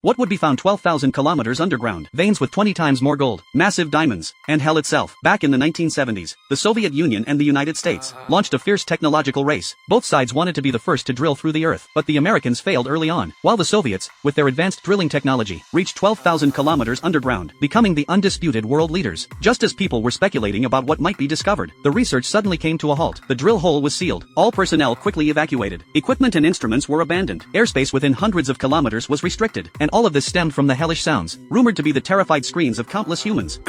What would be found 12,000 kilometers underground? Veins with 20 times more gold, massive diamonds, and hell itself. Back in the 1970s, the Soviet Union and the United States launched a fierce technological race. Both sides wanted to be the first to drill through the earth, but the Americans failed early on, while the Soviets, with their advanced drilling technology, reached 12,000 kilometers underground, becoming the undisputed world leaders. Just as people were speculating about what might be discovered, the research suddenly came to a halt. The drill hole was sealed. All personnel quickly evacuated. Equipment and instruments were abandoned. Airspace within hundreds of kilometers was restricted, and all of this stemmed from the hellish sounds, rumored to be the terrified screams of countless humans.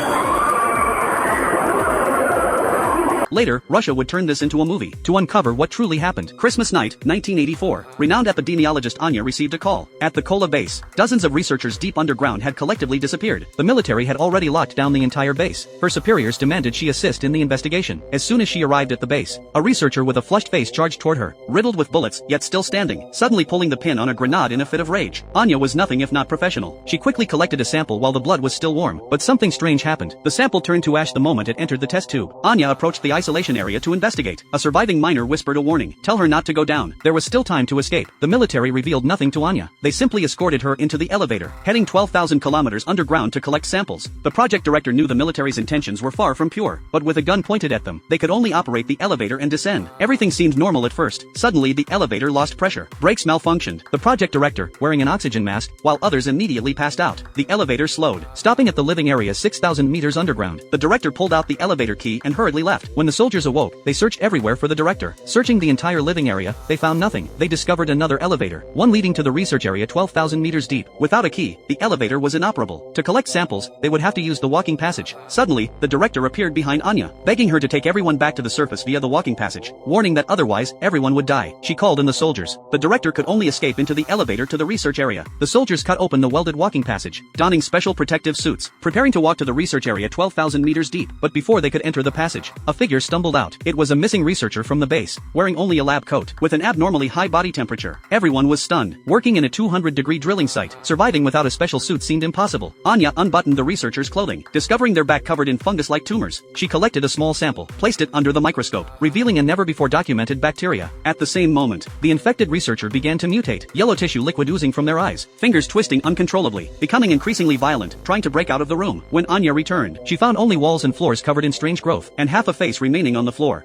Later, Russia would turn this into a movie, to uncover what truly happened. Christmas night, 1984, renowned epidemiologist Anya received a call. At the Kola base, dozens of researchers deep underground had collectively disappeared. The military had already locked down the entire base. Her superiors demanded she assist in the investigation. As soon as she arrived at the base, a researcher with a flushed face charged toward her, riddled with bullets, yet still standing, suddenly pulling the pin on a grenade in a fit of rage. Anya was nothing if not professional. She quickly collected a sample while the blood was still warm, but something strange happened. The sample turned to ash the moment it entered the test tube. Anya approached the isolation area to investigate. A surviving miner whispered a warning. Tell her not to go down. There was still time to escape. The military revealed nothing to Anya. They simply escorted her into the elevator, heading 12,000 kilometers underground to collect samples. The project director knew the military's intentions were far from pure, but with a gun pointed at them, they could only operate the elevator and descend. Everything seemed normal at first. Suddenly the elevator lost pressure. Brakes malfunctioned. The project director, wearing an oxygen mask, while others immediately passed out. The elevator slowed, stopping at the living area 6,000 meters underground. The director pulled out the elevator key and hurriedly left. When the soldiers awoke, they searched everywhere for the director. Searching the entire living area, they found nothing. They discovered another elevator, one leading to the research area 12,000 meters deep. Without a key, the elevator was inoperable. To collect samples, they would have to use the walking passage. Suddenly, the director appeared behind Anya, begging her to take everyone back to the surface via the walking passage, warning that otherwise, everyone would die. She called in the soldiers. The director could only escape into the elevator to the research area. The soldiers cut open the welded walking passage, donning special protective suits, preparing to walk to the research area 12,000 meters deep. But before they could enter the passage, a figure stumbled out. It was a missing researcher from the base, wearing only a lab coat, with an abnormally high body temperature. Everyone was stunned. Working in a 200-degree drilling site, surviving without a special suit seemed impossible. Anya unbuttoned the researcher's clothing, discovering their back covered in fungus-like tumors. She collected a small sample, placed it under the microscope, revealing a never-before-documented bacteria. At the same moment, the infected researcher began to mutate, yellow tissue liquid oozing from their eyes, fingers twisting uncontrollably, becoming increasingly violent, trying to break out of the room. When Anya returned, she found only walls and floors covered in strange growth, and half a face remaining on the floor.